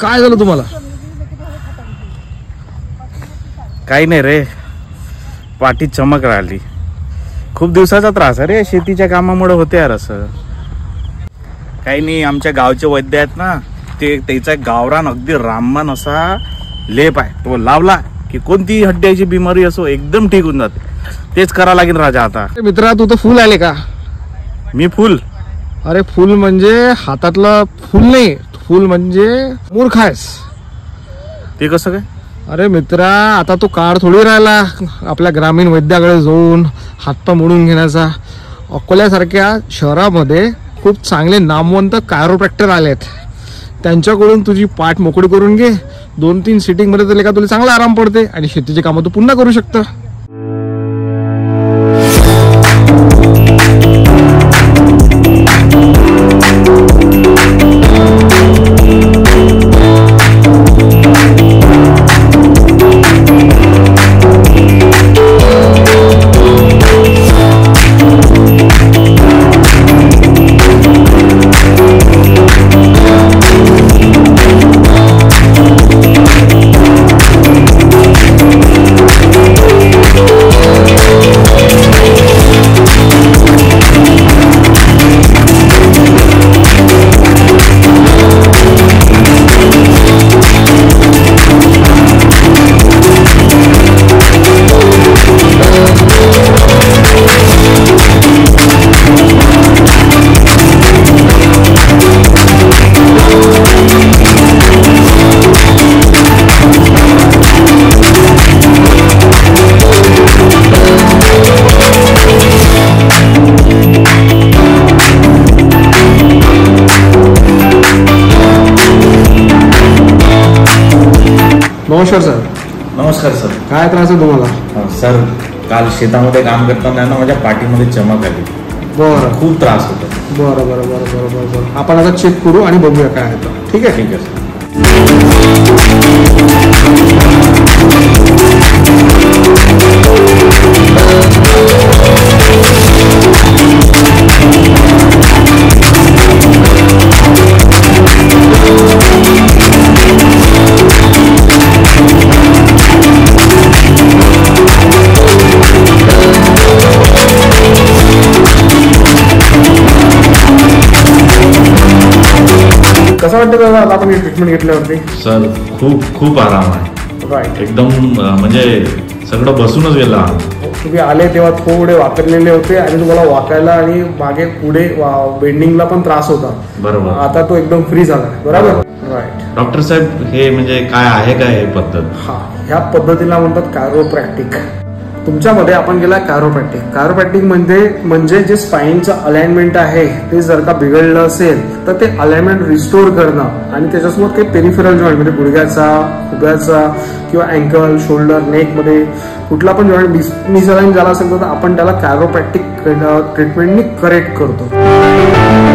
काय झालं तुम्हाला? काही नाही रे, पाठीत चमक राहिली. खूप दिवसाचा त्रास आहे रे, शेतीच्या कामामुळे होते यार असं. काही नाही, आमच्या गावचे वैद्य आहेत ना, ते त्याचा गावरान अगदी रामबाण असा लेप आहे, तो लावला की कोणती हड्ड्याची बिमारी असो एकदम ठीक होऊन जाते. तेच करा लागेल राजा आता. मित्रा, तू तर फुल आले का? मी फुल? अरे फुल म्हणजे हातातलं फुल नाही, फुल म्हणजे मूर्ख आहेस. ते कसं काय? अरे मित्रा, आता तो काळ थोडी राहिला आपल्या ग्रामीण वैद्याकडे जाऊन हातपाय मोडून घेण्याचा. अकोल्यासारख्या शहरामध्ये खूप चांगले नामवंत कायरोप्रॅक्टर आलेत, त्यांच्याकडून तुझी पाठ मोकळी करून घे. 2-3 सिटिंग मध्ये तर तुला चांगला आराम पडते आणि शेतीचे कामं तू पुन्हा करू शकता. नमस्कार सर. नमस्कार सर. काय त्रास आहे तुम्हाला? सर, काल शेतामध्ये काम करताना ना माझ्या पाठीमध्ये चमक आली. बरं, खूप त्रास होतो. बरं बरं बरं बरं बरं बरं आपण आता चेक करू आणि बघूया काय आहे. ठीक आहे? ठीक आहे सर. कसं वाटतं दादा आपण ट्रीटमेंट घेतल्यावरती? सर, खूप खूप आराम आहे. राईट. एकदम म्हणजे सगळं बसूनच गेला. तुम्ही आले तेव्हा थोडे वाकरलेले होते आणि तुम्हाला वाकायला आणि मागे पुढे बेंडिंगला पण त्रास होता. बरोबर. आता तो एकदम फ्री झाला. बरोबर. राईट. डॉक्टर साहेब, हे म्हणजे काय आहे का हे पद्धत? हा, ह्या पद्धतीला म्हणतात कायरोप्रॅक्टिक. तुमच्यामध्ये आपण गेला कायरोप्रॅक्टिक. कायरोप्रॅक्टिक म्हणजे जे स्पाईनचं अलाइनमेंट आहे ते जर का बिघडलं असेल तर ते अलाइनमेंट रिस्टोर करणं आणि त्याच्यासोबत काही पेरिफेरल जॉईंट म्हणजे गुडघ्याचा, खुब्याचा किंवा अँकल, शोल्डर, नेक मध्ये कुठला पण जॉईंट मिसअलाइन झाला असेल तर आपण त्याला कायरोप्रॅक्टिक ट्रीटमेंटनी करेक्ट करतो.